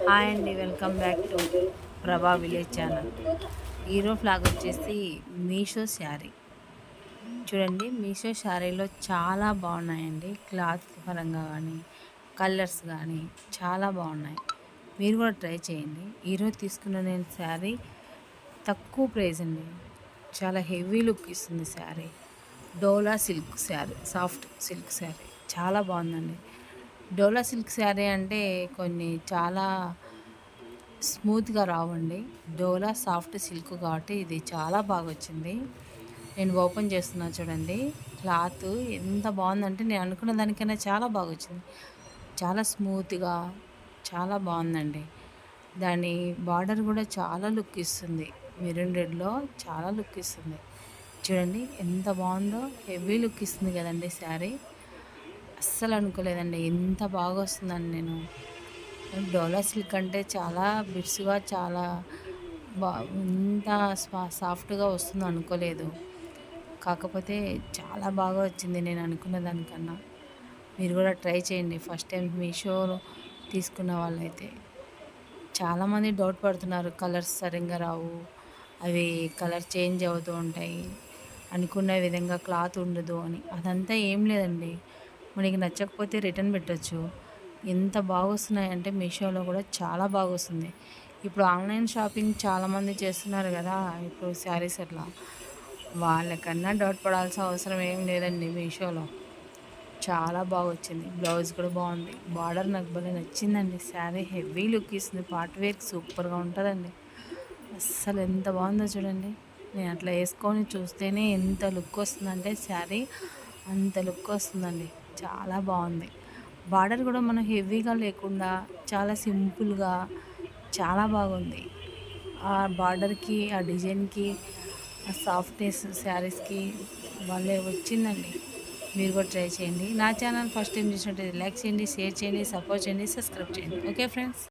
Hi అండి, welcome back to ప్రభా village channel. Hero flag వచ్చేసి మీషో శారీ. చూడండి, మీషో శారీలో చాలా బాగున్నాయండి. క్లాత్ పరంగా కానీ కలర్స్ కానీ చాలా బాగున్నాయి. మీరు కూడా ట్రై చేయండి. ఈరోజు తీసుకున్న నేను శారీ తక్కువ ప్రైస్ అండి. చాలా హెవీ లుక్ ఇస్తుంది sari. Dola silk sari, soft silk sari చాలా బాగుందండి. డోలా సిల్క్ శారీ అంటే కొన్ని చాలా స్మూత్గా రావండి. డోలా సాఫ్ట్ సిల్క్ కాబట్టి ఇది చాలా బాగా వచ్చింది. నేను ఓపెన్ చేస్తున్నా చూడండి. క్లాత్ ఎంత బాగుందంటే నేను అనుకున్న దానికన్నా చాలా బాగా వచ్చింది. చాలా స్మూత్గా చాలా బాగుందండి. దాని బార్డర్ కూడా చాలా లుక్ ఇస్తుంది. మెరూన్ రెడ్లో చాలా లుక్ ఇస్తుంది. చూడండి ఎంత బాగుందో. హెవీ లుక్ ఇస్తుంది కదండి శారీ. అస్సలు అనుకోలేదండి ఎంత బాగా వస్తుందని. నేను డోలా సిల్క్ అంటే చాలా బిడ్స్గా చాలా ఇంత సాఫ్ట్గా వస్తుందో అనుకోలేదు. కాకపోతే చాలా బాగా వచ్చింది నేను అనుకున్న దానికన్నా. మీరు కూడా ట్రై చేయండి. ఫస్ట్ టైం మీషో తీసుకున్న వాళ్ళైతే. చాలామంది డౌట్ పడుతున్నారు, కలర్స్ సరిగ్గా రావు, అవి కలర్ చేంజ్ అవుతూ ఉంటాయి, అనుకున్న విధంగా క్లాత్ ఉండదు అని. అదంతా ఏం లేదండి. మనకి నచ్చకపోతే రిటర్న్ పెట్టచ్చు. ఎంత బాగా వస్తున్నాయంటే మీషోలో కూడా చాలా బాగా వస్తుంది. ఇప్పుడు ఆన్లైన్ షాపింగ్ చాలామంది చేస్తున్నారు కదా, ఇప్పుడు శారీస్ అట్లా. వాళ్ళకన్నా డౌట్ పడాల్సిన అవసరం ఏం లేదండి. మీషోలో చాలా బాగా వచ్చింది. బ్లౌజ్ కూడా బాగుంది. బార్డర్ నాకు భలే నచ్చిందండి. శారీ హెవీ లుక్ ఇస్తుంది. పార్ట్ వేర్కి సూపర్గా ఉంటుందండి. అస్సలు ఎంత బాగుందో చూడండి. నేను అట్లా వేసుకొని చూస్తేనే ఎంత లుక్ వస్తుందంటే శారీ అంత లుక్ వస్తుందండి. చాలా బాగుంది. బార్డర్ కూడా మనం హెవీగా లేకుండా చాలా సింపుల్గా చాలా బాగుంది. ఆ బార్డర్కి, ఆ డిజైన్కి, ఆ సాఫ్ట్నెస్ శారీస్కి వాళ్ళే వచ్చిందండి. మీరు కూడా ట్రై చేయండి. నా ఛానల్ ఫస్ట్ టైం చూసినట్టయితే లైక్ చేయండి, షేర్ చేయండి, సపోర్ట్ చేయండి, సబ్స్క్రైబ్ చేయండి. Okay friends.